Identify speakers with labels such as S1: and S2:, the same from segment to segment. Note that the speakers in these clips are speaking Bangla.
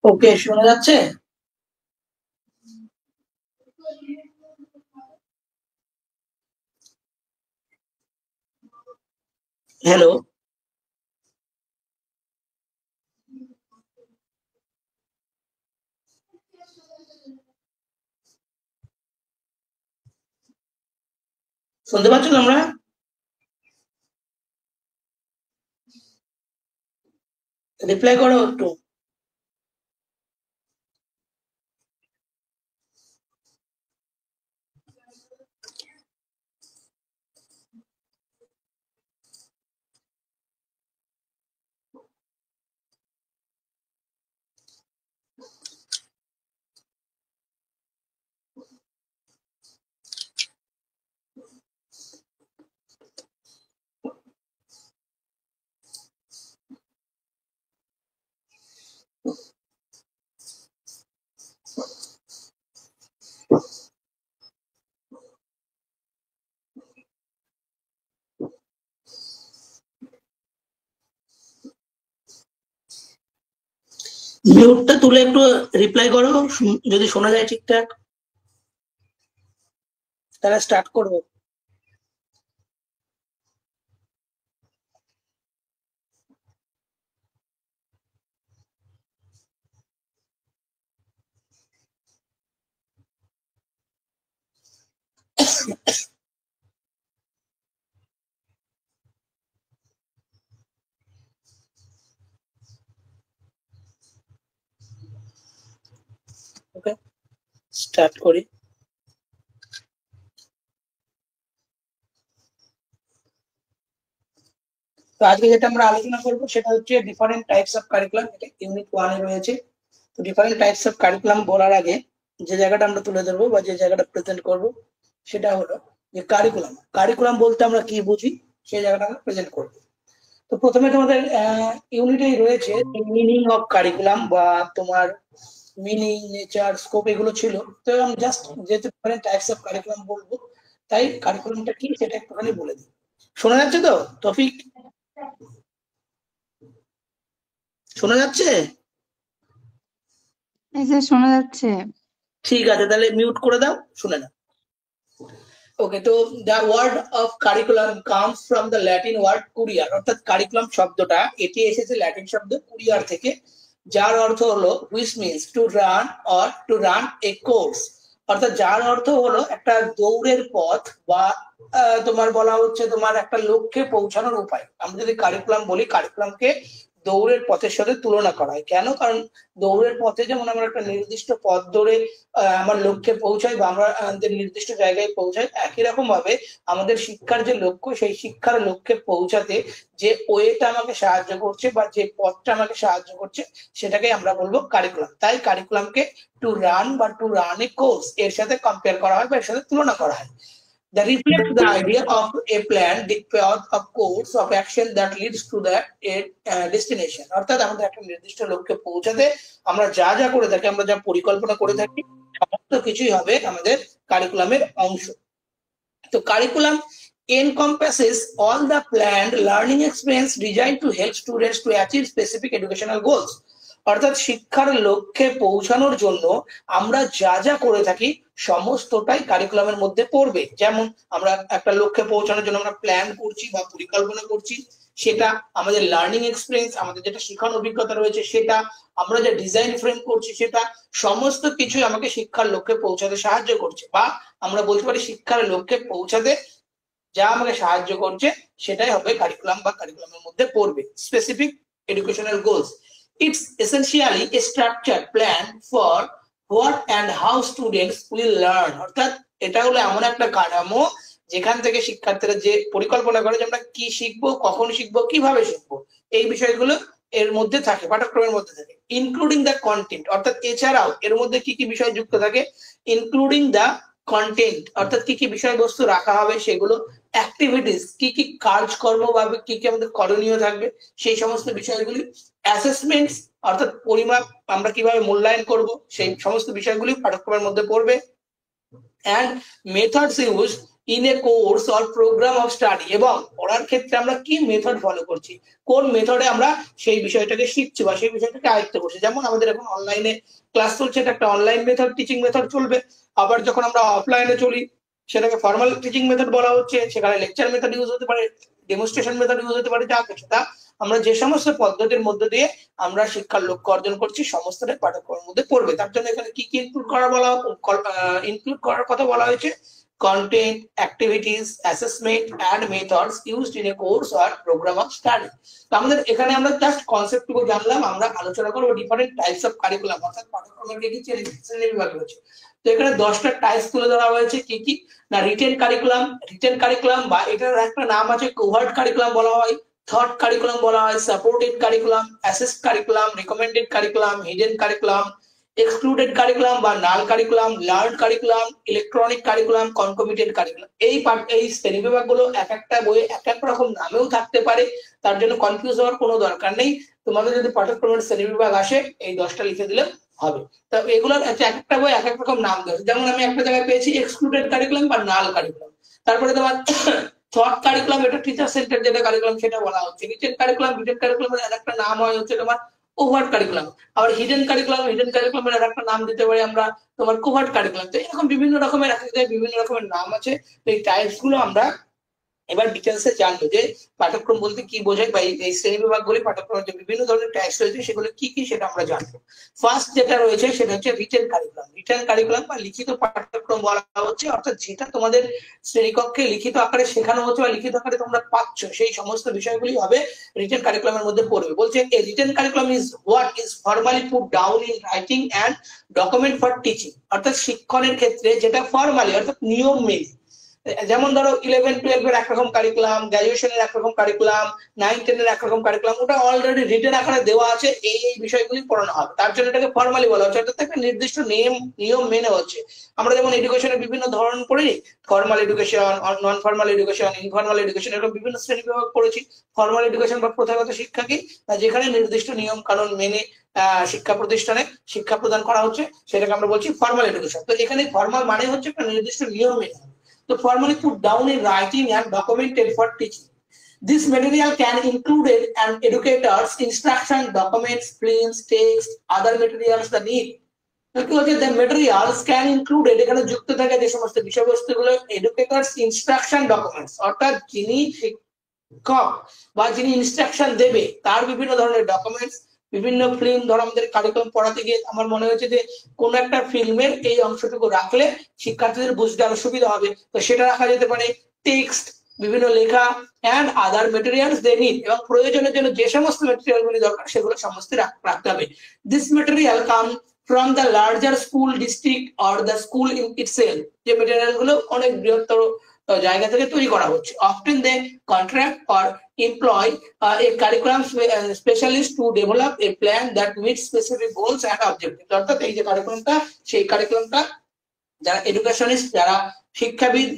S1: ওকে, শোনা যাচ্ছে? হ্যালো, শুনতে পাচ্ছ তোমরা? রিপ্লাই করো একটু। মিউটটা তুলে একটু রিপ্লাই করো, যদি শোনা যায় ঠিকঠাক তাহলে স্টার্ট করবো। ওকে, স্টার্ট করি। তো আজকে যেটা আমরা আলোচনা করবো সেটা হচ্ছে ডিফারেন্ট টাইপস অফ কারিকুলাম। এটা ইউনিট 1 এ রয়েছে। তো ডিফারেন্ট টাইপস অফ কারিকুলাম বলার আগে যে জায়গাটা আমরা তুলে ধরবো বা যে জায়গাটা প্রেজেন্ট করব সেটা হলো যে কারিকুলাম। কারিকুলাম বলতে আমরা কি বুঝি সেই জায়গাটা আমরা প্রেজেন্ট করব। তো প্রথমে তোমাদের ইউনিটেই রয়েছে মিনিং অফ কারিকুলাম বা তোমার মিনিং, নেচার, স্কোপ এগুলো ছিল। তো আমি জাস্ট যেহেতু ডিফারেন্ট টাইপস অফ কারিকুলাম বলবো তাই কারিকুলামটা কি সেটা একটুখানি বলে দিই। শোনা যাচ্ছে তো তফিক? শোনা যাচ্ছে?
S2: এই যে শোনা যাচ্ছে।
S1: ঠিক আছে, তাহলে মিউট করে দাও, শুনে নাও। ওকে, তো the word of curriculum comes from the Latin word courier, অর্থাৎ কারিকুলাম শব্দটা এটি এসেছে ল্যাটিন শব্দ কুরিয়ার থেকে, যার অর্থ হলো which means to run or to run A course, অর্থাৎ যার অর্থ হলো একটা দৌড়ের পথ বা তোমার বলা হচ্ছে তোমার একটা লক্ষ্যে পৌঁছানোর উপায়। আমরা যদি কারিকুলাম বলি, কারিকুলামকে দৌড়ের পথের সাথে তুলনা করা হয়। কেন? কারণ দৌড়ের পথে যেমন আমরা একটা নির্দিষ্ট পথ ধরে আমার লক্ষ্যে পৌঁছাই বা আমরা আমাদের নির্দিষ্ট জায়গায় পৌঁছাই, একই রকম ভাবে আমাদের শিক্ষার যে লক্ষ্য সেই শিক্ষার লক্ষ্যে পৌঁছাতে যে ওয়েটা আমাকে সাহায্য করছে বা যে পথটা আমাকে সাহায্য করছে সেটাকে আমরা বলবো কারিকুলাম। তাই কারিকুলামকে টু রান বা টু রান এ কোর্স এর সাথে কম্পেয়ার করা হয় বা এর সাথে তুলনা করা হয়। That reflects the idea of a plan, the path of course of action that leads to the destination. অর্থাৎ আমাদের একটা নির্দিষ্ট লক্ষ্যে পৌঁছাতে আমরা যা যা করে থাকি, আমরা যা পরিকল্পনা করে থাকি, সমস্ত কিছুই হবে আমাদের কারিকুলামের অংশ। তো curriculum encompasses all the planned learning experience designed to help students to achieve specific educational goals. অর্থাৎ শিক্ষার লক্ষ্যে পৌঁছানোর জন্য আমরা যা যা করে থাকি সমস্তটাই কারিকুলামের মধ্যে পড়বে। যেমন আমরা একটা লক্ষ্যে পৌঁছানোর জন্য আমরা প্ল্যান করছি বা পরিকল্পনা করছি, সেটা আমাদের লার্নিং এক্সপিরিয়েন্স, আমাদের যেটা শেখার অভিজ্ঞতা রয়েছে সেটা, আমরা যে ডিজাইন ফ্রেম করছি সেটা, সমস্ত কিছুই আমাকে শিক্ষার লক্ষ্যে পৌঁছাতে সাহায্য করছে। বা আমরা বলতে পারি শিক্ষার লক্ষ্যে পৌঁছাতে যা আমাকে সাহায্য করছে সেটাই হবে কারিকুলাম বা কারিকুলামের মধ্যে পড়বে। Specific educational goals, it's essentially A structure plan for what and how students will learn. অর্থাৎ এটা হলো এমন একটা কাঠামো যেখান থেকে শিক্ষার্থীরা যে পরিকল্পনা করে যে আমরা কি শিখবো, কখন শিখবো, কিভাবে শিখবো, এই বিষয়গুলো এর মধ্যে থাকে, পাঠ্যক্রমের মধ্যে থাকে। ইনক্লুডিং দ্য কন্টেন্ট, অর্থাৎ এছাড়াও এর মধ্যে কি কি বিষয় যুক্ত থাকে, ইনক্লুডিং দ্য কন্টেন্ট অর্থাৎ কি কি বিষয়বস্তু রাখা হবে সেগুলো, অ্যাক্টিভিটিস কি কি কাজকর্ম বা কি কি আমাদের করণীয় থাকবে সেই সমস্ত বিষয়গুলি, অ্যাসেসমেন্টস অর্থাৎ পরিমাপ, আমরা কিভাবে মূল্যায়ন করব সেই সমস্ত বিষয়গুলি পাঠ্যক্রমের মধ্যে পড়বে, and methods used in a course or program of study, এবং পড়ার ক্ষেত্রে আমরা কি মেথড ফলো করছি, কোন মেথডে আমরা সেই বিষয়টাকে শিখছি বা সেই বিষয়টাকে আয়ত্ত করছি। যেমন আমাদের এখন অনলাইনে ক্লাস চলছে, এটা একটা অনলাইন মেথড, টিচিং মেথড চলবে। আবার যখন আমরা অফলাইনে চলি সেটাকে ফর্মাল টিচিং মেথড বলা হচ্ছে, সেখানে লেকচার মেথড ইউজ হতে পারে, ডেমনস্ট্রেশন মেথড ইউজ হতে পারে, যা কিছু তা আমরা যে সমস্ত পদ্ধতির মধ্যে দিয়ে আমরা শিক্ষার লক্ষ্য অর্জন করছি সমস্তটাই পাঠ্যক্রমের মধ্যে পড়বে। তার জন্য এখানে কি কি ইনক্লুড করার কথা বলা হয়েছে, content, activities, assessment and methods used in a course or program of study। তো আমাদের এখানে আমরা জাস্ট কনসেপ্ট টুকু জানলাম, আমরা আলোচনা করব ডিফারেন্ট টাইপস অফ কারিকুলাম, অর্থাৎ পাঠ্যক্রমের কি শ্রেণী বিভাগ রয়েছে। তো এখানে 10টা টাইপস তুলে ধরা হয়েছে। কি কি না, রিটেন কারিকুলাম বা এটার একটা নাম আছে কোভার্ট কারিকুলাম বলা হয়, থট কারিকুলাম বলা হয়, supported curriculum, assist curriculum, recommended curriculum, hidden curriculum, excluded curriculum বা null curriculum, learn curriculum, electronic curriculum, concomitant curriculum. এই শ্রেণী বিভাগগুলো এক একটা বইয়ে এক এক রকম নামেও থাকতে পারে, তার জন্য কনফিউজ হওয়ার কোনো দরকার নেই। তোমাদের যদি পাঠ্যক্রমের শ্রেণী বিভাগ আসে এই 10টা লিখে দিলে হবে। তো এগুলোর এক একটা বই এক এক রকম নাম দেওয়া, যেমন আমি একটা জায়গায় পেয়েছি এক্সক্লুডেড কারিকুলাম বা নাল কারিকুলাম। তারপরে তোমার থট কারিকুলাম, এটা টিচার সেন্টার যেটা কারিকুলাম সেটা বলা হচ্ছে। রিটেন কারিকুলামের একটা নাম হয় হচ্ছে তোমার ওভার্ট কারিকুলাম। আবার হিডেন কারিকুলামের একটা নাম দিতে পারি আমরা তোমার কোভার্ট কারিকুলাম। তো এরকম বিভিন্ন রকমের বিভিন্ন রকমের নাম আছে। তো এই টাইপস গুলো আমরা এবার ডিটেলসে জানবো যে পাঠ্যক্রম বলতে কি বোঝায়, বা এই শ্রেণী বিভাগগুলি পাঠ্যক্রমের যে বিভিন্ন ধরনের টাইপস রয়েছে সেগুলো কি কি সেটা আমরা জানবো। ফার্স্ট যেটা রয়েছে সেটা হচ্ছে রিটেন কারিকুলাম বা লিখিত পাঠ্যক্রম বলা হচ্ছে, অর্থাৎ যেটা তোমাদের শ্রেণীকক্ষে লিখিত আকারে শেখানো হচ্ছে বা লিখিত আকারে তোমরা পাচ্ছ, সেই সমস্ত বিষয়গুলি হবে রিটেন কারিকুলামের মধ্যে পড়বে। বলছে এ written curriculum is what is formally put down in writing and document for teaching, অর্থাৎ শিক্ষণের ক্ষেত্রে যেটা ফর্মালি অর্থাৎ নিয়ম মেনে, যেমন ধরো 11-12 এর একরকম কারিকুলাম, গ্রাজুয়েশনের একরকম কারিকুলাম, 9-10 এর একরকম কারিকুলাম, ওটা অলরেডি রিটেন আকারে দেওয়া আছে, এই বিষয়গুলি পড়ানো হবে। তার জন্য এটাকে ফর্মালি বলা হচ্ছে, অর্থাৎ একটা নির্দিষ্ট নিয়ম মেনে হচ্ছে। আমরা যেমন এডুকেশনের বিভিন্ন ধরন পড়ি, formal education, non formal education, informal education, এরকম বিভিন্ন শ্রেণী বিভাগ পড়েছি। ফর্মাল এডুকেশন বা প্রথাগত শিক্ষা কি, যেখানে নির্দিষ্ট নিয়ম কানুন মেনে শিক্ষা প্রতিষ্ঠানে শিক্ষা প্রদান করা হচ্ছে, সেটাকে আমরা বলছি ফর্মাল এডুকেশন। তো এখানে ফর্মাল মানে হচ্ছে একটা নির্দিষ্ট নিয়ম মেনে, তো formally put down in writing and documented for teaching. This material can include an educator's instruction, documents, films, text, other materials the need. The materials can include এখানে যুক্ত থাকে যে সমস্ত বিষয়বস্তুগুলো educator's instruction documents, অর্থাৎ যিনি শিক্ষক বা যিনি ইনস্ট্রাকশন দেবে তার বিভিন্ন ধরনের ডকুমেন্টস, বিভিন্ন ফিল্ম। ধরো আমাদের কারিকুলাম পড়াতে গিয়ে আমার মনে হয়েছে যে কোন একটা ফিল্মের এই অংশটুকু রাখলে শিক্ষার্থীদের বুঝতে আরো সুবিধা হবে, তো সেটা রাখা যেতে পারে। টেক্সট, বিভিন্ন লেখা, and other materials they need, এবং প্রয়োজনের জন্য যে সমস্ত মেটেরিয়াল গুলি দরকার সেগুলো সমস্ত রাখতে হবে। This material come from the larger school district or the school in itself, যে মেটেরিয়াল গুলো অনেক বৃহত্তর জায়গা থেকে তৈরি করা হচ্ছে। Often they contract or employ a curriculum specialist to develop a plan that meets specific goals and objectives, অর্থাৎ এই যে কারিকুলামটা, সেই কারিকুলামটা যারা এডুকেশনিস্ট, যারা শিক্ষাবিদ,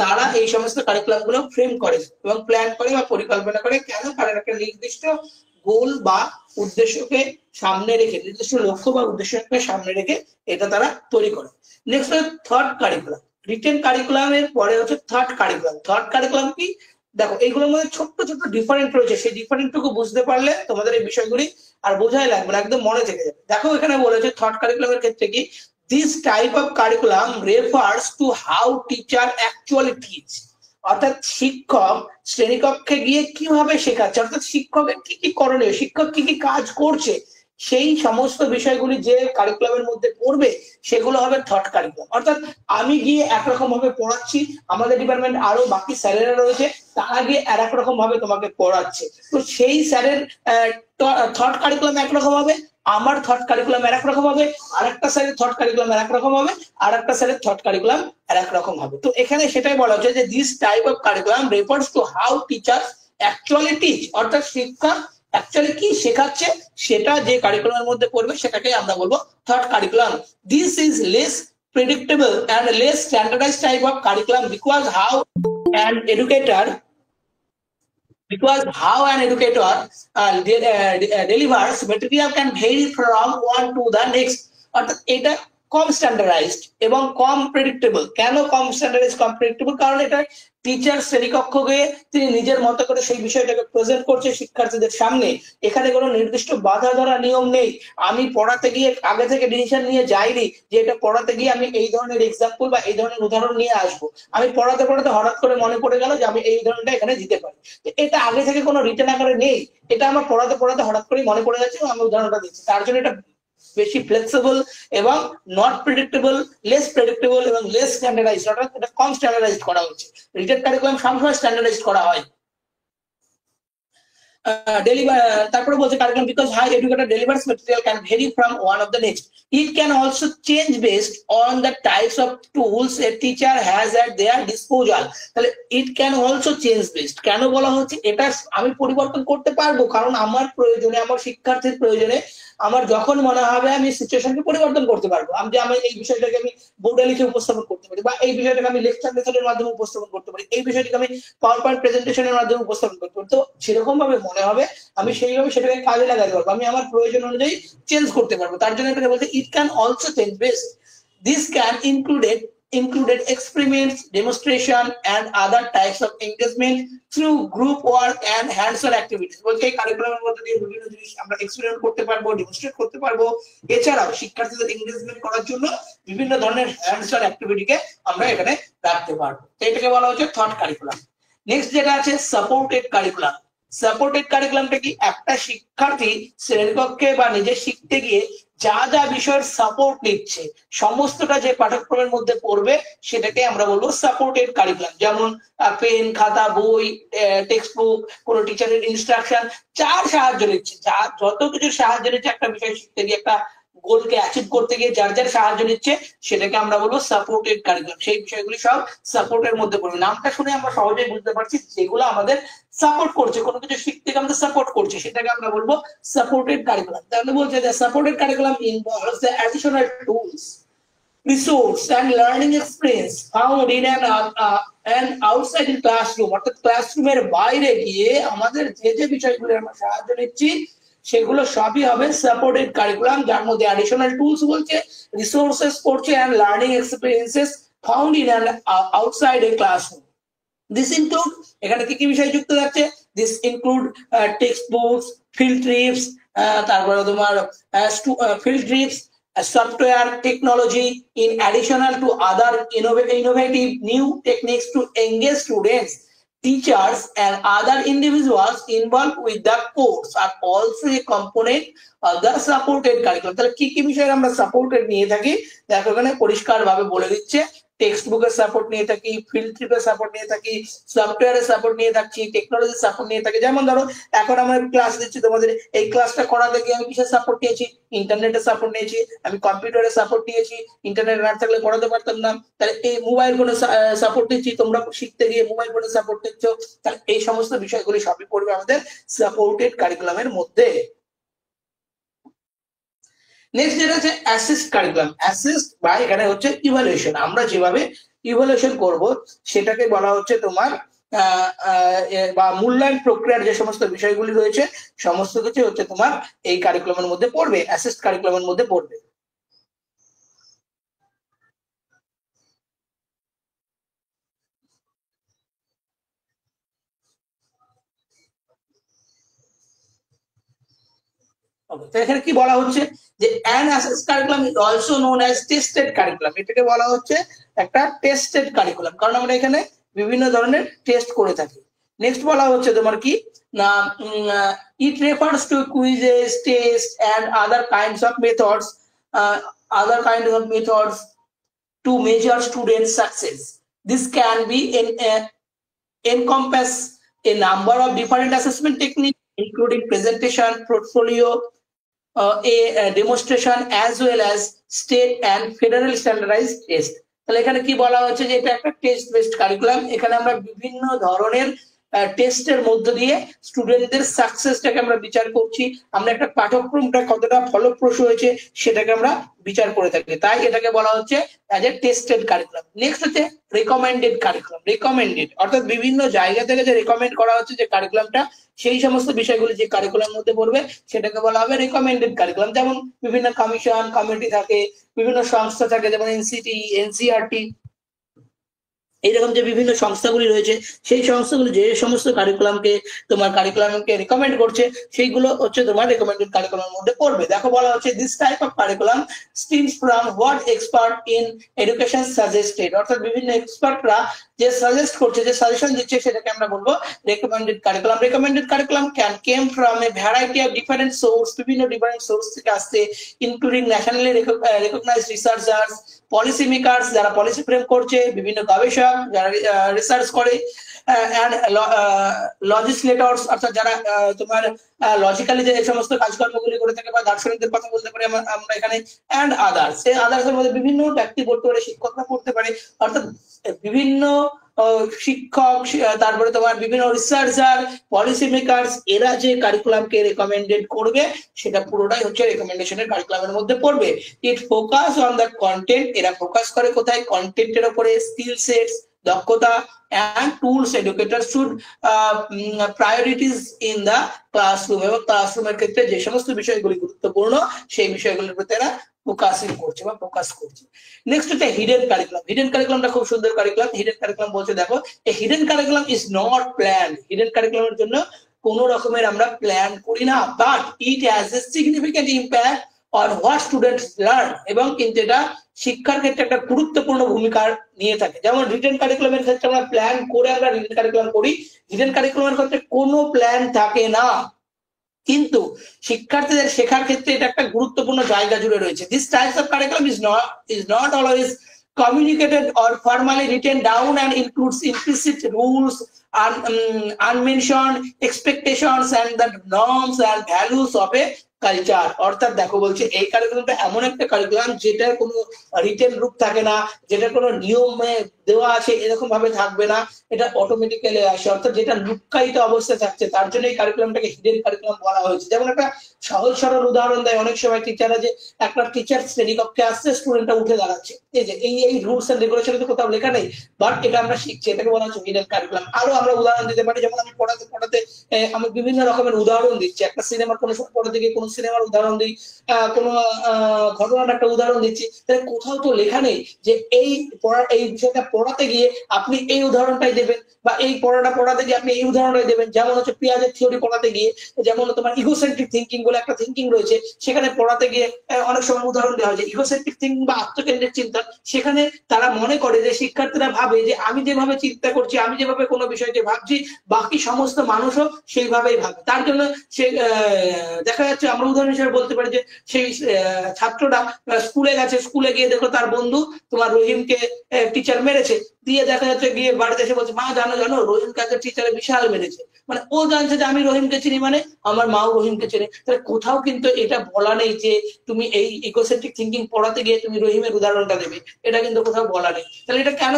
S1: তারা এই সমস্ত কারিকুলাম গুলো ফ্রেম করে এবং প্ল্যান করে বা পরিকল্পনা করে। কেন? কারণ একটা নির্দিষ্ট গোল বা উদ্দেশ্যকে সামনে রেখে, নির্দিষ্ট লক্ষ্য বা উদ্দেশ্যকে সামনে রেখে এটা তারা তৈরি করে। নেক্সট হচ্ছে থার্ড কারিকুলাম। রিটেন কারিকুলামের পরে হচ্ছে থার্ড কারিকুলাম কি, দেখো এইগুলোর মধ্যে ছোট্ট ছোট্ট ডিফারেন্ট রয়েছে, সেই ডিফারেন্টটুকু বুঝতে পারলে তোমাদের এই বিষয়গুলি আর বোঝাই লাগবে না, একদম মনে থেকে যাবে। দেখো এখানে বলেছে থার্ড কারিকুলামের ক্ষেত্রে কি, this type of curriculum refers to how teacher actually teach, অর্থাৎ শিক্ষক শ্রেণীকক্ষে গিয়ে কিভাবে শেখাচ্ছে, অর্থাৎ শিক্ষকের কি কি করণীয়, শিক্ষক কি কি কাজ করছে, সেই সমস্ত বিষয়গুলি যে কারিকুলামের মধ্যে পড়বে সেগুলো হবে থার্ড কারিকুলাম। অর্থাৎ আমি গিয়ে একরকম ভাবে পড়াচ্ছি, আমাদের ডিপার্টমেন্ট আরো বাকি স্যারেরা রয়েছে, তারা গিয়ে আর এক রকম ভাবে তোমাকে পড়াচ্ছে, তো সেই স্যারের থার্ড কারিকুলাম একরকম হবে, আমার থার্ড কারিকুলাম আর এক রকম হবে, আরেকটা স্যারের থার্ড কারিকুলাম আর এক রকম হবে, আর একটা স্যারের থার্ড কারিকুলাম আর এক রকম হবে। তো এখানে সেটাই বলা হচ্ছে যে this type of curriculum refers to how teacher actually teach, অর্থাৎ শিক্ষক অ্যাকচুয়ালি কি শেখাচ্ছে সেটা যে কারিকুলামের মধ্যে পড়বে সেটাকে আমরা বলবো third curriculum. This is less predictable and less standardized type of curriculum because how an educator delivers material can vary from one to the next, অর্থাৎ এটা কম স্ট্যান্ডার্ডাইজড এবং কম প্রেডিক্টেবল। কেন কম স্ট্যান্ডার্ডাইজ কম প্রেডিক্টেবল? কারণ এটা টিচার শ্রেণীকক্ষকে তিনি নিজের মতো করে সেই বিষয়টাকে প্রেজেন্ট করছে শিক্ষার্থীদের সামনে। এখানে কোনো নির্দিষ্ট বাধা ধরা নিয়ম নেই। আমি পড়াতে গিয়ে আগে থেকে ডিসিশন নিয়ে যাইনি যে এটা পড়াতে গিয়ে আমি এই ধরনের এক্সাম্পল বা এই ধরনের উদাহরণ নিয়ে আসবো। আমি পড়াতে পড়াতে হঠাৎ করে মনে পড়ে গেল যে আমি এই উদাহরণটা এখানে দিতে পারি। এটা আগে থেকে কোনো রিটেন আকারে নেই, এটা আমার পড়াতে পড়াতে হঠাৎ করে মনে পড়ে যাচ্ছে এবং আমি উদাহরণটা দিচ্ছি। তার জন্য এটা বেশি ফ্লেক্সিবল এবং নট প্রেডিক্টেবল, লেস প্রেডিক্টেবল এবং লেস স্ট্যান্ডার্ডাইজড, অর্থাৎ এটা কম স্ট্যান্ডার্ডাইজড করা হচ্ছে। রিটেন কারিকুলাম সবসময় স্ট্যান্ডার্ডাইজড করা হয়। তারপরে বলছে curriculum because high educated delivers material can vary from one of the next. It can also change based on the types of tools a teacher has at their disposal. তাহলে it can also change based কেন বলা হচ্ছে? এটা আমি পরিবর্তন করতে পারবো, কারণ আমার প্রয়োজনে, আমার শিক্ষার্থীর প্রয়োজনে আমার যখন মনে হবে আমি সিচুয়েশনকে পরিবর্তন করতে পারবো। আমি এই বিষয়টাকে আমি বোর্ডে লিখে উপস্থাপন করতে পারি, বা এই বিষয়টাকে আমি লেকচার মেথডের মাধ্যমে উপস্থাপন করতে পারি, এই বিষয়টাকে আমি পাওয়ার পয়েন্ট প্রেজেন্টেশনের মাধ্যমে উপস্থাপন করতে পারি। তো সেরকম ভাবে মনে হবে আমি সেইভাবে সেটাকে কাজে লাগাতে পারবো, আমি আমার প্রয়োজন অনুযায়ী চেঞ্জ করতে পারবো। তার জন্য এটাকে বলতে ইট can also change best. This can included experiments, demonstration and other types of engagement through group work and hands-on activities. বলতে এই কারিকুলামের মধ্যে দিয়ে বিভিন্ন জিনিস আমরা এক্সপেরিমেন্ট করতে পারবো, ডেমনস্ট্রেট করতে পারবো। এছাড়াও শিক্ষার্থীদের এনগেজমেন্ট করার জন্য বিভিন্ন ধরনের হ্যান্ডস-অন অ্যাক্টিভিটিকে আমরা এখানে রাখতে পারবো। তো এটাকে বলা হচ্ছে থট কারিকুলাম। নেক্সট যেটা আছে সাপোর্টেড কারিকুলাম। সাপোর্টেড কারিকুলামটা কি? একটা শিক্ষার্থী শ্রেণীকক্ষে বা নিজে শিখতে গিয়ে যা যা বিষয়ের সাপোর্ট নিচ্ছে সমস্তটা যে পাঠ্যক্রমের মধ্যে পড়বে সেটাকে আমরা বলবো সাপোর্টেড কারিকুলাম। যেমন পেন, খাতা, বই, টেক্সট বুক, কোনো টিচারের ইনস্ট্রাকশন, যার সাহায্য নিচ্ছে, যা যত কিছু সাহায্য নিচ্ছে একটা বিষয় শিখতে গিয়ে, একটা গোলকে অ্যাচিভ করতে গিয়ে যার যার সাহায্য নিচ্ছে সেটাকে আমরা বলবো সাপোর্টেড কারিকুলাম। সেই বিষয়গুলি সব সাপোর্টের মধ্যে পড়বে। নামটা শুনে আমরা সহজেই বুঝতে পারছি যেগুলো আমাদের সাপোর্ট করছে, কোনো কিছু শিখতে আমাদের সাপোর্ট করছে, সেটাকে আমরা বলবো সাপোর্টেড কারিকুলাম। তাহলে বলছে যে supported curriculum involves the additional tools, resource and learning experience found in an outside classroom, অর্থাৎ ক্লাসরুমের বাইরে গিয়ে আমাদের যে যে বিষয়গুলো আমরা সাহায্য নিচ্ছি সেগুলো সবই হবে সাপোর্টেড কারিকুলাম, যার মধ্যে অ্যাডিশনাল টুলস বলছে, রিসোর্সেস করছে and learning experiences found in an outside a classroom. This include, এখানে কি কি বিষয় যুক্ত থাকছে? This include text books, field TRIPS, তারপরে তোমার field TRIPS, software technology, in additional to other innovative new techniques to engage students, teachers and other individuals involved with the course are also a component of the supported curriculum. তাহলে কি কি বিষয় আমরা সাপোর্টেড নিয়ে থাকি দেখো এখানে পরিষ্কার ভাবে বলে দিচ্ছে। টেক্সট বুকের সাপোর্ট নিয়ে থাকি, ফিল্ড ট্রিপের সাপোর্ট নিয়ে থাকি, সফটওয়্যারের সাপোর্ট নিয়ে থাকছি, টেকনোলজির সাপোর্ট নিয়ে থাকি। যেমন ধরো এখন আমরা ক্লাস দিচ্ছি, তোমাদের এই ক্লাসটা করাতে গিয়ে আমি কিসের সাপোর্ট নিয়েছি? ইন্টারনেটের সাপোর্ট নিয়েছি, আমি কম্পিউটারের সাপোর্ট নিয়েছি, ইন্টারনেট না থাকলে পড়াতে পারতাম না। তাহলে এই মোবাইল ফোনের সাপোর্ট নিচ্ছি, তোমরা শিখতে গিয়ে মোবাইল ফোনের সাপোর্ট নিচ্ছ। তাহলে এই সমস্ত বিষয়গুলি সবই পড়বে আমাদের সাপোর্টেড কারিকুলামের মধ্যে। নেক্সট যেটা আছে অ্যাসিস্ট কারিকুলাম। অ্যাসিস্ট বা এখানে হচ্ছে ইভালুয়েশন। আমরা যেভাবে ইভালুয়েশন করব সেটাকে বলা হচ্ছে তোমার বা মূল্যায়ন প্রক্রিয়ার যে সমস্ত বিষয়গুলি রয়েছে সমস্ত কিছু হচ্ছে তোমার এই কারিকুলামের মধ্যে পড়বে, অ্যাসিস্ট কারিকুলামের মধ্যে পড়বে। এখানে কি বলা হচ্ছে যে an assessed curriculum is also known as tested curriculum। এটাকে বলা হচ্ছে একটা টেস্টেড কারিকুলাম, কারণ আমরা এখানে বিভিন্ন ধরনের টেস্ট করে থাকি। নেক্সট বলা হচ্ছে তোমার কি না, it refers to quizzes, tests and other kinds of methods to measure students' success. This can be encompass a number of different assessment techniques including presentation, portfolio, a demonstration as well as state and federal standardized test. তাহলে এখানে কি বলা হচ্ছে যে এটা একটা টেস্ট বেসড কারিকুলাম। এখানে আমরা বিভিন্ন ধরনের টেস্টের মধ্য দিয়ে স্টুডেন্টদের সাকসেসটাকে আমরা বিচার করছি, আমরা একটা পাঠ্যক্রমটা কতটা ফলপ্রসূ হয়েছে সেটাকে আমরা বিচার করে থাকি, তাই এটাকে বলা হচ্ছে as a tested curriculum. Next হচ্ছে রেকমেন্ডেড কারিকুলাম। রেকমেন্ডেড অর্থাৎ বিভিন্ন জায়গা থেকে যে রেকমেন্ড করা হচ্ছে যে কারিকুলামটা, সেই সমস্ত বিষয়গুলি যে কারিকুলাম মধ্যে পড়বে সেটাকে বলা হবে রেকমেন্ডেড কারিকুলাম। যেমন বিভিন্ন কমিশন কমিটি থাকে, বিভিন্ন সংস্থা থাকে, যেমন এনসিটি, এনসিআরটি, এইরকম যে বিভিন্ন সংস্থাগুলি রয়েছে, সেই সংস্থাগুলি যে সমস্ত কারিকুলামকে রেকমেন্ড করছে সেইগুলো হচ্ছে তোমার রেকমেন্ডেড কারিকুলামের মধ্যে পড়বে। দেখো বলা হচ্ছে this type of curriculum stems from what expert in education suggested, অর্থাৎ বিভিন্ন এক্সপার্টরা যে সাজেস্ট করছে, যে সাজেশন দিচ্ছে, সেটাকে আমরা বলবো recommended curriculum. Recommended curriculum came from a variety of different source, বিভিন্ন ডিফারেন্ট সোর্স থেকে আসছে, including nationally recognised researchers, policy makers যারা পলিসি ফ্রেম করছে, বিভিন্ন গবেষক যারা রিসার্চ করে, লজিসলেটরস অর্থাৎ যারা তোমার লজিক্যালি যে সমস্ত কাজকর্মগুলি করে থাকে বা দার্শনিকদের কথা বলতে পারি আমরা এখানে, অ্যান্ড আদার্স। এই আদার্স এর মধ্যে বিভিন্ন ব্যক্তি পড়তে পারে, শিক্ষকরা পড়তে পারে, অর্থাৎ বিভিন্ন শিক্ষক, তারপরে তোমার বিভিন্ন রিসার্চার, পলিসি মেকারস, এরা যে কারিকুলামকে রেকমেন্ডেড করবে সেটা পুরোটাই হচ্ছে রেকমেন্ডেশনের কারিকুলামের মধ্যে পড়বে। ইট ফোকাস অন দ্য কন্টেন্ট, এরা ফোকাস করে কোথায়? কন্টেন্টের উপরে, স্কিল সেটস, দক্ষতা, and tools educators should priorities in the classroom, এবং ক্লাসরুমের ক্ষেত্রে যে সমস্ত বিষয়গুলি গুরুত্বপূর্ণ সেই বিষয়গুলির প্রতি এরা ফোকাসিং করছে বা ফোকাস করছে। নেক্সট হচ্ছে হিডেন কারিকুলাম। হিডেন কারিকুলামটা খুব সুন্দর কারিকুলাম। হিডেন কারিকুলাম বলছে দেখো, a hidden curriculum is not plan. Hidden কারিকুলামের জন্য কোন রকমের আমরা প্ল্যান করি না, but it has a significant impact on what students learn, এবং কিন্তু এটা শিক্ষার ক্ষেত্রে একটা গুরুত্বপূর্ণ ভূমিকা নিয়ে থাকে। যেমন রিটেন কারিকুলামের ক্ষেত্রে আমরা প্ল্যান করে আমরা রিটেন কারিকুলাম করি, হিডেন কারিকুলামের ক্ষেত্রে কোনো প্ল্যান থাকে না, কিন্তু শিক্ষার্থীদের শেখার ক্ষেত্রে এটা একটা গুরুত্বপূর্ণ জায়গা জুড়ে রয়েছে। This types of curriculum is not always communicated or formally written down and includes implicit rules and unmentioned expectations and the norms and values of a culture. অর্থাৎ দেখো বলছে এই কারিকুলামটা এমন একটা কারিকুলাম যেটার কোনো রিটেন রূপ থাকে না, যেটা কোনো নিয়মে দেওয়া আছে এরকম ভাবে থাকবে না, এটা অটোমেটিক্যালি আসে, অর্থাৎ যেটা লুক্কায়িত অবস্থায় থাকছে, তার জন্য এই কারিকুলামটাকে হিডেন কারিকুলাম বলা হয়েছে। যেমন একটা সহজ সরল উদাহরণ দেয় অনেক সময় টিচাররা, যে একটা টিচার শ্রেণীকক্ষে আসছে, স্টুডেন্টটা উঠে দাঁড়াচ্ছে, এই যে এই রুলস এন্ড রেগুলেশন তো কোথাও লেখা নেই, বাট এটা আমরা শিখছি, এটাকে বলা হচ্ছে হিডেন কারিকুলাম। আরো আমরা উদাহরণ দিতে পারি, যেমন আমি পড়াতে আমি বিভিন্ন রকমের উদাহরণ দিচ্ছি, একটা সিনেমার কোনো পড়াতে গিয়ে কোনো সিনেমার উদাহরণ দিই, কোনো ঘটনার একটা উদাহরণ দিচ্ছি, তাহলে কোথাও তো লেখা নেই যে এই বিষয়টা পড়াতে গিয়ে আপনি এই উদাহরণটাই দেবেন, বা এই পড়াটা পড়াতে গিয়ে আপনি এই উদাহরণটাই দেবেন। যেমন হচ্ছে পেঁয়াজের থিওরি পড়াতে গিয়ে, যেমন তোমার ইগোসেন্ট্রিক থিঙ্কিং বলে একটা থিঙ্কিং রয়েছে, সেখানে পড়াতে গিয়ে অনেক সময় উদাহরণ দেওয়া হয় যে ইগোসেন্ট্রিক থিঙ্কিং বা আত্মকেন্দ্রিক চিন্তা। সেখানে তারা মনে করে যে শিক্ষার্থীরা ভাবে যে আমি যেভাবে চিন্তা করছি, আমি যেভাবে কোনো বিষয়কে ভাবছি, বাকি সমস্ত মানুষও সেইভাবেই ভাবে। তার জন্য সে দেখা যাচ্ছে, আমরা উদাহরণ হিসেবে বলতে পারি যে সেই ছাত্রটা স্কুলে গেছে, স্কুলে গিয়ে দেখো তার বন্ধু তোমার রহিমকে টিচার মেরেছে, দিয়ে দেখা যাচ্ছে গিয়ে বাড়িতে এসে বলছে, মা জানো রহিম কাছে টিচারে বিশাল মেরেছে, মানে ও জানছে যে আমি রহিমকে চিনি, মানে আমার মাও রহিমকে চেনে। তাহলে কোথাও কিন্তু এটা বলা নেই যে তুমি এই ইকোসেন্ট্রিক থিঙ্কিং পড়াতে গিয়ে তুমি রহিমের উদাহরণটা দেবে, এটা কিন্তু কোথাও বলা নেই। তাহলে এটা কেন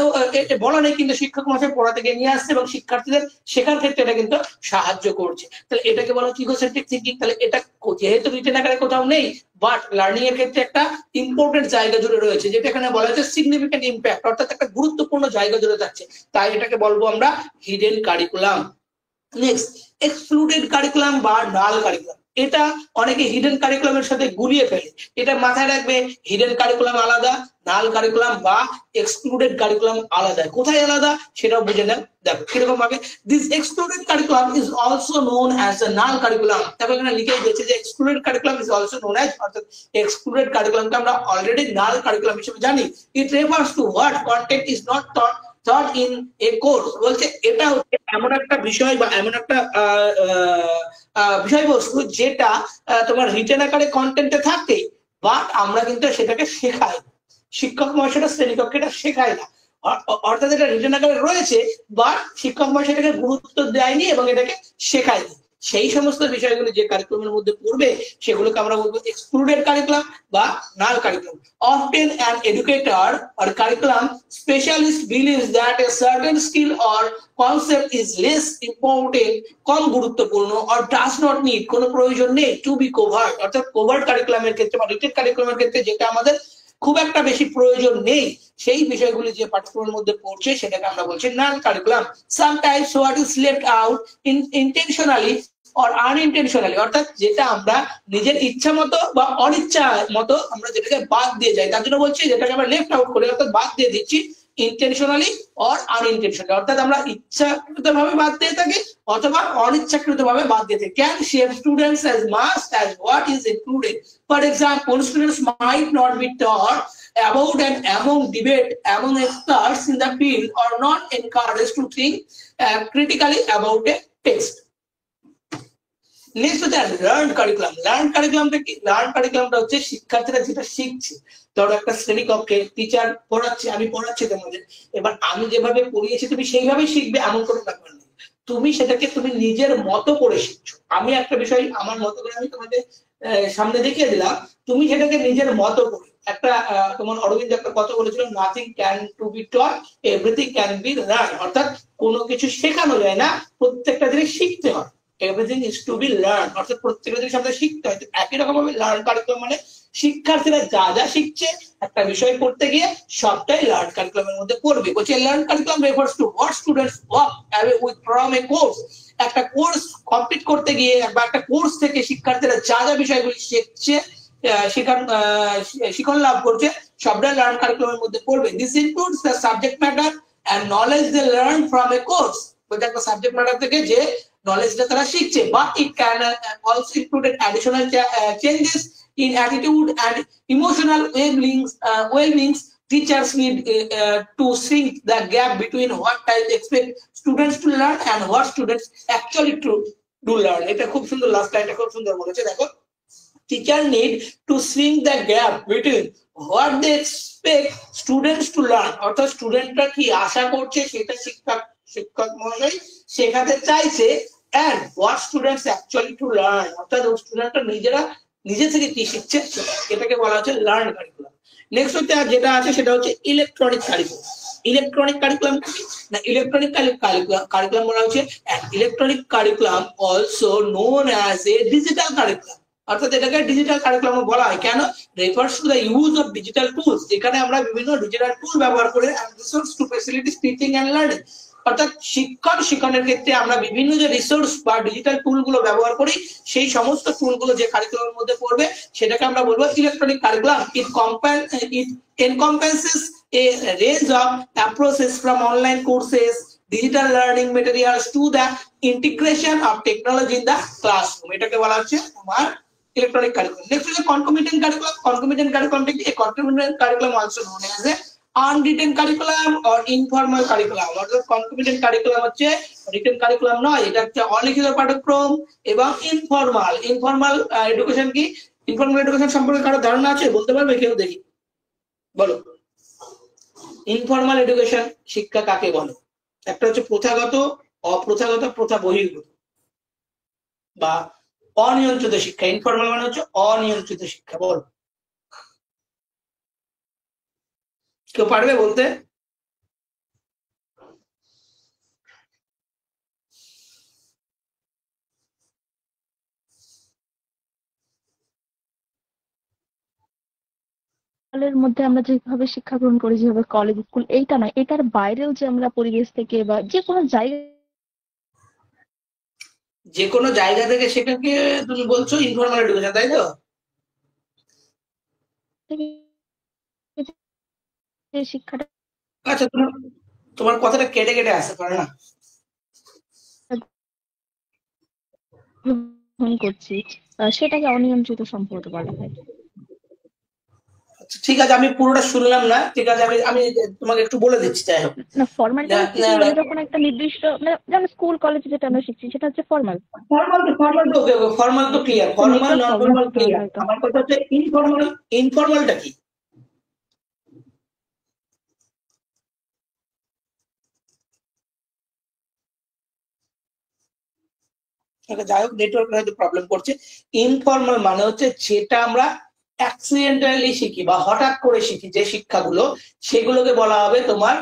S1: বলা নেই, কিন্তু শিক্ষক মশাই পড়াতে গিয়ে নিয়ে আসছে এবং শিক্ষার্থীদের শেখার ক্ষেত্রে এটা কিন্তু সাহায্য করছে। তাহলে এটাকে বলা হচ্ছে ইকোসেন্ট্রিক থিঙ্কিং। তাহলে এটা যেহেতু রিটেন আকারে কোথাও নেই, বাট লার্নিং এর ক্ষেত্রে একটা ইম্পর্টেন্ট জায়গা জুড়ে রয়েছে, যেটা এখানে বলা হচ্ছে সিগনিফিক্যান্ট ইম্প্যাক্ট, অর্থাৎ একটা গুরুত্বপূর্ণ জায়গা জুড়ে থাকছে, তাই এটাকে বলবো আমরা hidden curriculum. Next, excluded curriculum বা নাল কারিকুলাম। এটা অনেকে হিডেন কারিকুলামের সাথে গুলিয়ে ফেলে, এটা মাথায় রাখবে, হিডেন কারিকুলাম আলাদা, নাল কারিকুলাম বা এক্সক্লুডেড কারিকুলাম আলাদা। কোথায় আলাদা সেটাও বুঝে নেন। দেখো কিরকম ভাবে, this excluded curriculum is also known as A null curriculum. দেখো এখানে লিখে দিয়েছে যে excluded curriculum is also known as, অর্থাৎ এক্সক্লুডেড কারিকুলামকে আমরা অলরেডি নাল কারিকুলাম হিসেবে জানি। It refers to what content is not taught in a course। বলছে এটা হচ্ছে এমন একটা বিষয় বা এমন একটা বিষয়বস্তু যেটা তোমার রিটেন আকারে কন্টেন্টে থাকে, বাট আমরা কিন্তু সেটাকে শেখাই, শিক্ষক মহাশয়রা শ্রেণীকক্ষে এটা শেখায় না, অর্থাৎ এটা রিটেন আকারে রয়েছে, বাট শিক্ষক মহাশয় এটাকে গুরুত্ব দেয়নি এবং এটাকে শেখায়নি। সেই সমস্ত বিষয়গুলো যে কারিকুলামের মধ্যে পড়বে সেগুলোকে আমরা বলবো এক্সক্লুডেড কারিকুলাম বা null curriculum. Often an educator or curriculum specialist believes that a certain skill or concept is less important, কম গুরুত্বপূর্ণ, or does not need, কোনো প্রয়োজন নেই to be covered, অর্থাৎ কোভার্ট কারিকুলামের ক্ষেত্রে বা রিটেন কারিকুলামের ক্ষেত্রে যেটা আমাদের খুব একটা বেশি প্রয়োজন নেই সেই বিষয়গুলি যে পাঠ্যক্রমের মধ্যে পড়ছে সেটাকে আমরা বলছি নাল curriculum. Sometimes what is left out intentionally or unintentionally, অর্থাৎ যেটা আমরা নিজের ইচ্ছা মতো বা অনিচ্ছা মতো আমরা যেটাকে বাদ দিয়ে যাই, তার জন্য বলছি যেটাকে আমরা লেফট আউট করি, অর্থাৎ বাদ দিয়ে দিচ্ছি ইন্টেনশনালি অর আনইনটেনশনালি, অর্থাৎ আমরা ইচ্ছাকৃতভাবে বাদ দিয়ে থাকি অথবা অনিচ্ছাকৃতভাবে বাদ দিয়ে থাকি। Can shape students as much as what is included. For example, students might not be taught about and among debate among experts in the field or not encouraged to think critically about a text. Next হচ্ছে লার্ন কারিকুলাম। লার্ন কারিকুলামটা কি? লার্ন কারিকুলামটা হচ্ছে শিক্ষার্থীরা যেটা শিখছে, ধরো একটা শ্রেণীকক্ষে টিচার পড়াচ্ছে, আমি পড়াচ্ছি তোমাদের, এবার আমি যেভাবে পড়িয়েছি তুমি সেইভাবেই শিখবে এমন কোনো ব্যাপার নেই, তুমি সেটাকে তুমি নিজের মতো করে শিখছো। আমি একটা বিষয় আমার মতো করে আমি তোমাদের সামনে দেখিয়ে দিলাম, তুমি সেটাকে নিজের মতো করে একটা তোমার অরবিন্দ একটা কথা বলেছিল, nothing can to be taught, everything can be learn, অর্থাৎ কোনো কিছু শেখানো যায় না, প্রত্যেকটা জিনিস শিখতে হয়। Everything is to be learn, অর্থাৎ প্রত্যেকটা জিনিস আমাদের শিখতে হয়। একই রকম ভাবে লার্ন কারিকুলাম মানে শিক্ষার্থীরা যা যা শিখছে একটা বিষয় পড়তে গিয়ে সবটাই লার্ন কারিকুলামের মধ্যে পড়বে। বলছে learn curriculum refers to what students work away with from a course, একটা কোর্স কমপ্লিট করতে গিয়ে বা একটা কোর্স থেকে শিক্ষার্থীরা যা যা বিষয়গুলি শিখছে শিক্ষণ লাভ করছে সবটাই লার্ন কারিকুলামের মধ্যে পড়বে। This includes the subject matter and knowledge they learn from a course, বলছে একটা সাবজেক্ট ম্যাটার থেকে যে নলেজটা তারা শিখছে, but it can also include additional changes in attitude and emotional well-beings. Teachers need to shrink the gap between what I expect students to learn and what students actually to learn. এটা খুব সুন্দর, লাস্ট লাইনটা খুব সুন্দর বলেছে, দেখো, teacher need to shrink the gap between what they expect students to learn, অর্থাৎ স্টুডেন্টরা কি আশা করছে সেটা শিক্ষক মহাশয় শেখাতে চাইছে, and what students actually to learn, অর্থাৎ স্টুডেন্টরা নিজেরা নিজে থেকে কি শিখছে এটাকে বলা হচ্ছে লার্ন কারিকুলাম। নেক্সট হচ্ছে যেটা আছে সেটা হচ্ছে ইলেকট্রনিক কারিকুলাম। ইলেকট্রনিক কারিকুলাম কি না, ইলেকট্রনিক কারিকুলাম বলা হচ্ছে electronic curriculum also known as a digital curriculum, অর্থাৎ এটাকে ডিজিটাল কারিকুলাম বলা হয়। কেন? Refers to the use of digital tools, যেখানে আমরা বিভিন্ন ডিজিটাল টুল ব্যবহার করে resource to facility teaching and learning, অর্থাৎ শিক্ষণের ক্ষেত্রে আমরা বিভিন্ন যে রিসোর্স বা ডিজিটাল টুল গুলো ব্যবহার করি সেই সমস্ত টুল গুলো যে কারিকুলামের মধ্যে পড়বে সেটাকে আমরা বলবো electronic curriculum. It encompasses a range of approaches from online courses, digital learning materials to the integration of technology in the classroom, এটাকে বলা হচ্ছে তোমার ইলেকট্রনিক কারিকুলাম। নেক্সট হচ্ছে কনকমিটেন্ট কারিকুলাম। কনকমিটেন্ট কারিকুলামটা কি? Concomitant curriculum also known as A unwritten curriculum or informal curriculum, অর্থাৎ কনকমিটেন্ট কারিকুলাম হচ্ছে রিটেন কারিকুলাম নয়, এটা হচ্ছে অলিখিত পাঠ্যক্রম এবং ইনফর্মাল। ইনফর্মাল এডুকেশন কি? ইনফর্মাল এডুকেশন সম্পর্কে কারো ধারণা আছে? বলতে পারবে কেউ? দেখি বলো, ইনফর্মাল এডুকেশন শিক্ষা কাকে বলে? একটা হচ্ছে প্রথাগত, অপ্রথাগত, প্রথা বহির্ভূত বা অনিয়ন্ত্রিত শিক্ষা। ইনফর্মাল মানে হচ্ছে অনিয়ন্ত্রিত শিক্ষা। বল, কেউ পারবে বলতে?
S2: এর মধ্যে আমরা যেভাবে শিক্ষা গ্রহণ করি, যেভাবে কলেজ স্কুল, এইটা নয়, এটার বাইরেও যে আমরা পরিবেশ থেকে বা যে কোনো
S1: জায়গা থেকে সেটাকে তুমি বলছো ইনফর্মাল এডুকেশন, তাই তো?
S2: শিক্ষাটা
S1: আচ্ছা, তোমার কথাটা কেটে কেটে আসতে পারে না?
S2: গ্রহণ করছি সেটাকে অনিয়ন্ত্রিত সম্পর্ক বলা হয়।
S1: ঠিক আছে, আমি পুরোটা শুনলাম না, ঠিক আছে, আমি তোমাকে একটু বলে দিচ্ছি। যাই হোক,
S2: না, ফর্মালটা হচ্ছে মানে যখন একটা নির্দিষ্ট, মানে যেমন স্কুল কলেজে যেটা আমরা শিখছি সেটা হচ্ছে ফর্মাল।
S1: ফর্মাল তো ওকে, ফর্মাল তো clear, formal non formal clear. আমার কথা হচ্ছে ইনফর্মাল। ইনফর্মালটা কি? যাই হোক নেটওয়ার্ক হয়তো প্রবলেম করছে। ইনফর্মাল মানে হচ্ছে যেটা আমরা অ্যাক্সিডেন্টালি শিখি বা হঠাৎ করে শিখি, যে শিক্ষাগুলো সেগুলোকে বলা হবে তোমার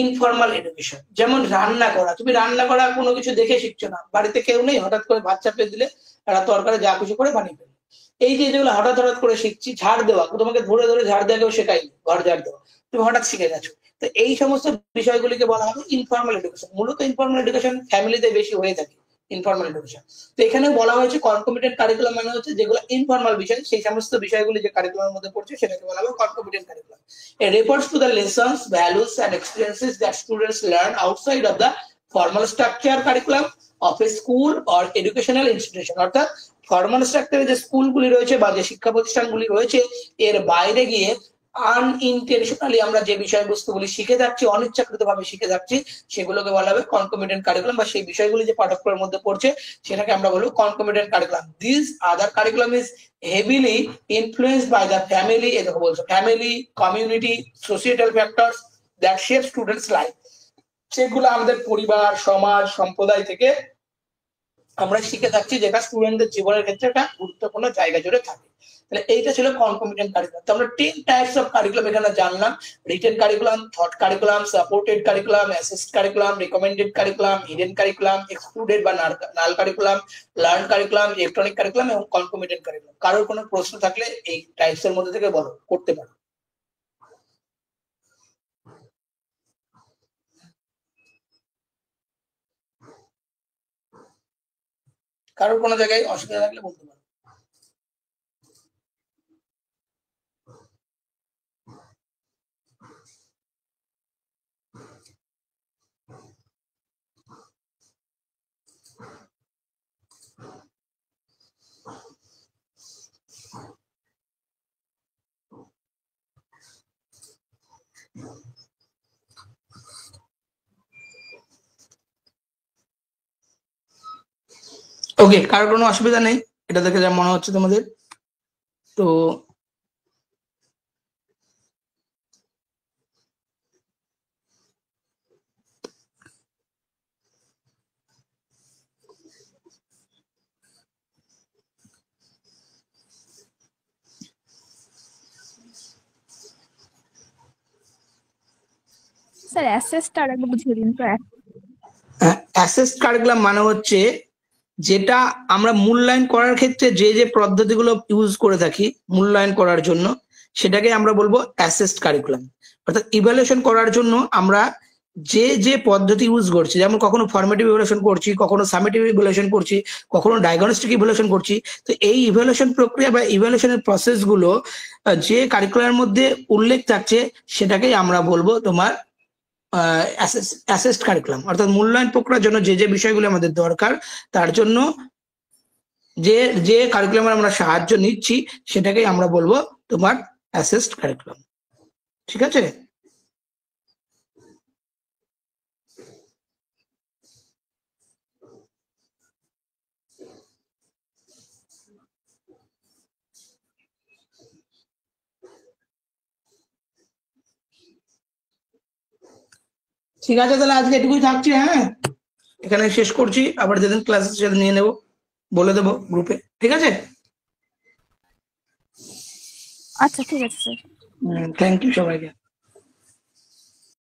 S1: ইনফর্মাল এডুকেশন। যেমন রান্না করা, তুমি রান্না করা কোনো কিছু দেখে শিখছো না, বাড়িতে কেউ নেই, হঠাৎ করে ভাত চাপিয়ে দিলে একটা তরকারি যা কিছু করে বানিয়ে ফেলবে। এই যে যেগুলো হঠাৎ হঠাৎ করে শিখছি, ঝাড় দেওয়া, তোমাকে ধরে ধরে ঝাড় দেওয়া কেউ শেখায়নি, ঘর ঝাড় দেওয়া, তুমি হঠাৎ শিখে গেছো। তো এই সমস্ত বিষয়গুলিকে বলা হবে ইনফর্মাল এডুকেশন। মূলত ইনফর্মাল এডুকেশন ফ্যামিলিতে বেশি হয়ে থাকে ইনফর্মাল এডুকেশন। তো এখানে বলা হয়েছে কনকমিটেন্ট কারিকুলাম মানে হচ্ছে যেগুলো ইনফর্মাল বিষয়, সেই সমস্ত বিষয়গুলি যে কারিকুলামের মধ্যে পড়ছে সেটাকে বলা হবে concomitant curriculum. It refers to the lessons, values and experiences that students learn outside of the formal structure curriculum of a school or educational institution। অর্থাৎ ফর্মাল স্ট্রাকচারে যে স্কুলগুলি রয়েছে বা যে শিক্ষা প্রতিষ্ঠানগুলি রয়েছে এর বাইরে গিয়ে আনইনটেনশনালি আমরা যে বিষয়বস্তুগুলি শিখে যাচ্ছি, অনিচ্ছাকৃতভাবে শিখে যাচ্ছি, সেগুলোকে বলা হবে কনকমিটেন্ট কারিকুলাম, বা সেই বিষয়গুলি যে পাঠ্যক্রমের মধ্যে পড়ছে সেটাকে আমরা বলবো concomitant curriculum. This other curriculum is heavily influenced by the family, এরকম বলছো, family, community, societal factors that shape students life. সেগুলো আমাদের পরিবার, সমাজ, সম্প্রদায় থেকে আমরা শিখে থাকছি, যেটা স্টুডেন্টদের জীবনের ক্ষেত্রে একটা গুরুত্বপূর্ণ জায়গা জুড়ে থাকে। তাহলে এইটা ছিল কনকমিটেন্ট কারিকুলাম। তো আমরা 10 টাইপস অফ কারিকুলাম এখানে জানলাম: written curriculum, taught curriculum, supported curriculum, assist curriculum, recommended curriculum, hidden curriculum, excluded বা null curriculum, learn curriculum, electronic curriculum এবং কনকমিটেন্ট কারিকুলাম। কারোর কোনো প্রশ্ন থাকলে এই টাইপস এর মধ্যে থেকে বলো, করতে পারো। কারোর কোনো জায়গায় অসুবিধা থাকলে বলতে পারো। ওকে, কারোর কোনো অসুবিধা নেই এটা দেখে যা মনে হচ্ছে তোমাদের? তো
S2: স্যার অ্যাসেসটা আর একবার বুঝিয়ে দিন তো।
S1: অ্যাসেসড কারিকুলাম মানে হচ্ছে যেটা আমরা মূল্যায়ন করার ক্ষেত্রে যে যে পদ্ধতিগুলো ইউজ করে থাকি মূল্যায়ন করার জন্য, সেটাকে আমরা বলবো অ্যাসেসড কারিকুলাম। অর্থাৎ ইভ্যালুয়েশন করার জন্য আমরা যে যে পদ্ধতি ইউজ করছি, যেমন কখনো ফর্মেটিভ ইভ্যালুয়েশন করছি, কখনো সামেটিভ ইভ্যালুয়েশন করছি, কখনো ডায়াগনস্টিক ইভ্যালুয়েশন করছি। তো এই ইভ্যালুয়েশন প্রক্রিয়া বা ইভ্যালুয়েশনের প্রসেস গুলো যে কারিকুলামের মধ্যে উল্লেখ থাকছে সেটাকেই আমরা বলবো তোমার অ্যাসেসড কারিকুলাম। অর্থাৎ মূল্যায়ন প্রক্রিয়ার জন্য যে যে বিষয়গুলো আমাদের দরকার তার জন্য যে যে কারিকুলামের আমরা সাহায্য নিচ্ছি সেটাকেই আমরা বলবো তোমার অ্যাসেসড কারিকুলাম। ঠিক আছে? ঠিক আছে, তাহলে আজকে এটুকুই থাকছে। হ্যাঁ, এখানে শেষ করছি, আবার যেদিন ক্লাস সেদিন নিয়ে নেবো, বলে দেবো গ্রুপে। ঠিক আছে?
S2: আচ্ছা ঠিক আছে স্যার।
S1: থ্যাংক ইউ সবাইকে।